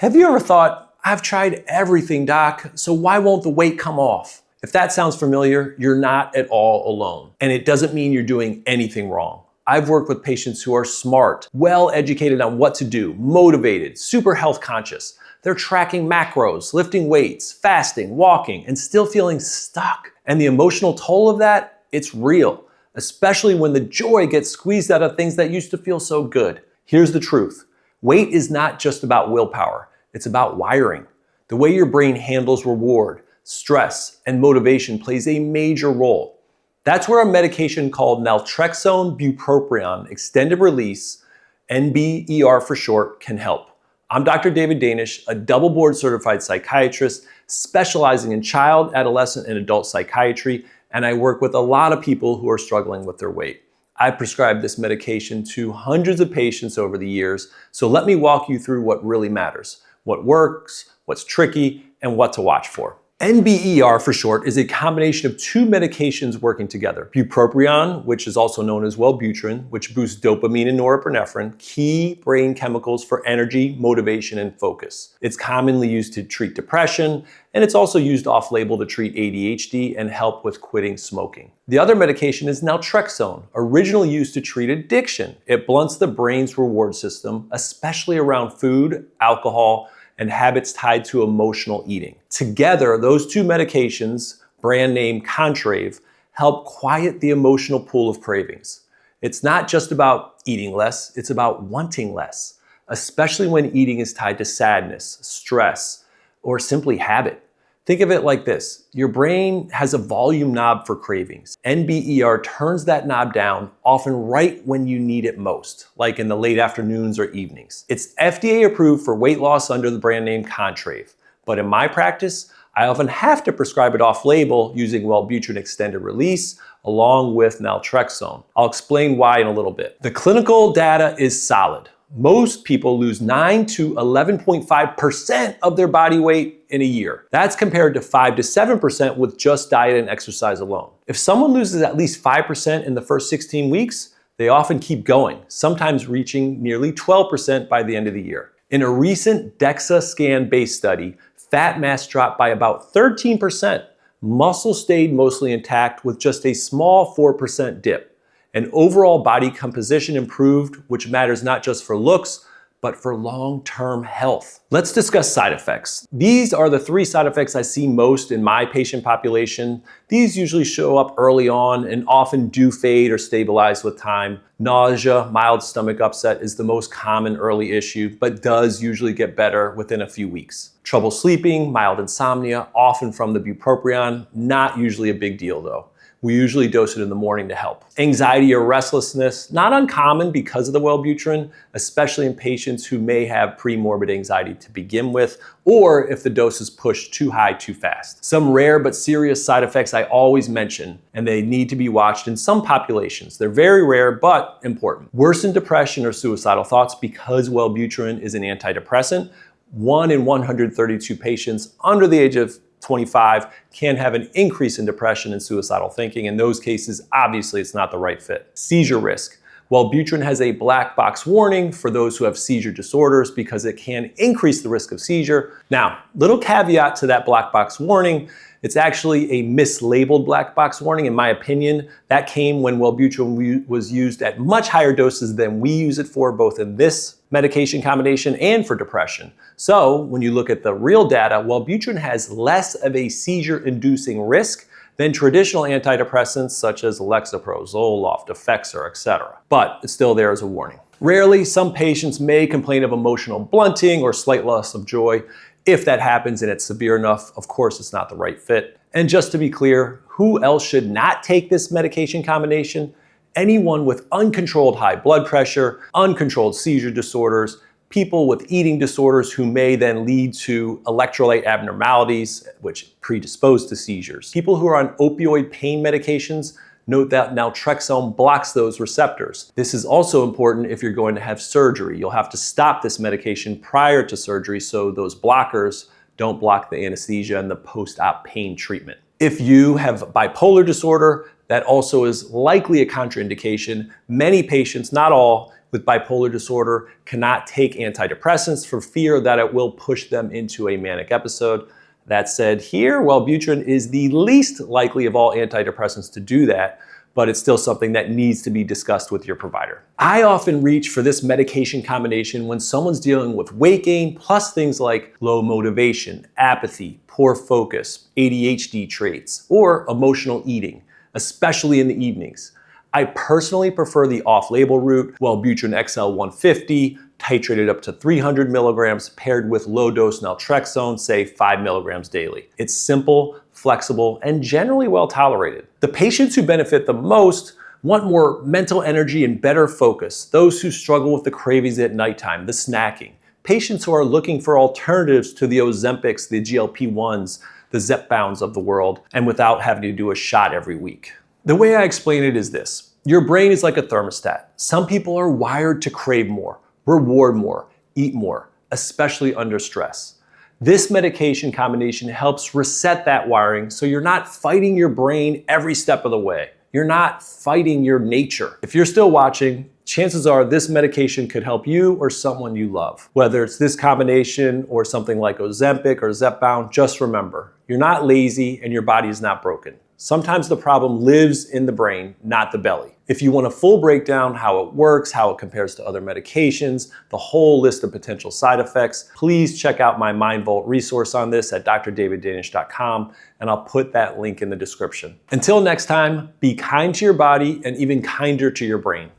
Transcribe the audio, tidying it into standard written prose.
Have you ever thought, I've tried everything, doc, so why won't the weight come off? If that sounds familiar, you're not at all alone. And it doesn't mean you're doing anything wrong. I've worked with patients who are smart, well educated on what to do, motivated, super health conscious. They're tracking macros, lifting weights, fasting, walking, and still feeling stuck. And the emotional toll of that, it's real, especially when the joy gets squeezed out of things that used to feel so good. Here's the truth. Weight is not just about willpower. It's about wiring. The way your brain handles reward, stress, and motivation plays a major role. That's where a medication called Naltrexone-Bupropion, extended release, NBER for short, can help. I'm Dr. David Danish, a double board certified psychiatrist specializing in child, adolescent, and adult psychiatry, and I work with a lot of people who are struggling with their weight. I've prescribed this medication to hundreds of patients over the years, so let me walk you through what really matters, what works, what's tricky, and what to watch for. NBER for short is a combination of two medications working together. Bupropion, which is also known as Wellbutrin, which boosts dopamine and norepinephrine, key brain chemicals for energy, motivation, and focus. It's commonly used to treat depression, and it's also used off-label to treat ADHD and help with quitting smoking. The other medication is naltrexone, originally used to treat addiction. It blunts the brain's reward system, especially around food, alcohol, and habits tied to emotional eating. Together, those two medications, brand name Contrave, help quiet the emotional pool of cravings. It's not just about eating less, it's about wanting less, especially when eating is tied to sadness, stress, or simply habit. Think of it like this. Your brain has a volume knob for cravings. NBER turns that knob down, often right when you need it most, like in the late afternoons or evenings. It's FDA approved for weight loss under the brand name Contrave. But in my practice, I often have to prescribe it off-label using Wellbutrin extended release along with naltrexone. I'll explain why in a little bit. The clinical data is solid. Most people lose 9 to 11.5% of their body weight in a year. That's compared to 5 to 7% with just diet and exercise alone. If someone loses at least 5% in the first 16 weeks, they often keep going, sometimes reaching nearly 12% by the end of the year. In a recent DEXA scan-based study, fat mass dropped by about 13%. Muscle stayed mostly intact with just a small 4% dip. And overall body composition improved, which matters not just for looks, but for long-term health. Let's discuss side effects. These are the 3 side effects I see most in my patient population. These usually show up early on and often do fade or stabilize with time. Nausea, mild stomach upset is the most common early issue, but does usually get better within a few weeks. Trouble sleeping, mild insomnia, often from the bupropion, not usually a big deal though. We usually dose it in the morning to help. Anxiety or restlessness, not uncommon because of the Wellbutrin, especially in patients who may have pre-morbid anxiety to begin with, or if the dose is pushed too high too fast. Some rare but serious side effects I always mention, and they need to be watched in some populations. They're very rare, but important. Worsened depression or suicidal thoughts because Wellbutrin is an antidepressant. 1 in 132 patients under the age of 25 can have an increase in depression and suicidal thinking. In those cases, obviously it's not the right fit. Seizure risk. Wellbutrin has a black box warning for those who have seizure disorders because it can increase the risk of seizure. Now, little caveat to that black box warning, it's actually a mislabeled black box warning in my opinion. That came when Wellbutrin was used at much higher doses than we use it for, both in this medication combination and for depression. So when you look at the real data, Wellbutrin has less of a seizure-inducing risk than traditional antidepressants such as Lexapro, Zoloft, Effexor, etc. But it's still there as a warning. Rarely, some patients may complain of emotional blunting or slight loss of joy. If that happens and it's severe enough, of course it's not the right fit. And just to be clear, who else should not take this medication combination? Anyone with uncontrolled high blood pressure, uncontrolled seizure disorders, people with eating disorders who may then lead to electrolyte abnormalities, which predispose to seizures. People who are on opioid pain medications, note that naltrexone blocks those receptors. This is also important if you're going to have surgery. You'll have to stop this medication prior to surgery so those blockers don't block the anesthesia and the post-op pain treatment. If you have bipolar disorder, that also is likely a contraindication. Many patients, not all, with bipolar disorder cannot take antidepressants for fear that it will push them into a manic episode. That said, here, Wellbutrin is the least likely of all antidepressants to do that, but it's still something that needs to be discussed with your provider. I often reach for this medication combination when someone's dealing with weight gain, plus things like low motivation, apathy, poor focus, ADHD traits, or emotional eating, especially in the evenings. I personally prefer the off-label route, Wellbutrin XL 150, titrated up to 300 milligrams, paired with low-dose naltrexone, say 5 milligrams daily. It's simple, flexible, and generally well tolerated. The patients who benefit the most want more mental energy and better focus, those who struggle with the cravings at nighttime, the snacking, patients who are looking for alternatives to the Ozempics, the GLP-1s, the Zepbounds of the world, and without having to do a shot every week. The way I explain it is this. Your brain is like a thermostat. Some people are wired to crave more, reward more, eat more, especially under stress. This medication combination helps reset that wiring so you're not fighting your brain every step of the way. You're not fighting your nature. If you're still watching, chances are this medication could help you or someone you love. Whether it's this combination or something like Ozempic or Zepbound, just remember, you're not lazy and your body is not broken. Sometimes the problem lives in the brain, not the belly. If you want a full breakdown, how it works, how it compares to other medications, the whole list of potential side effects, please check out my MindVault resource on this at drdaviddanish.com, and I'll put that link in the description. Until next time, be kind to your body and even kinder to your brain.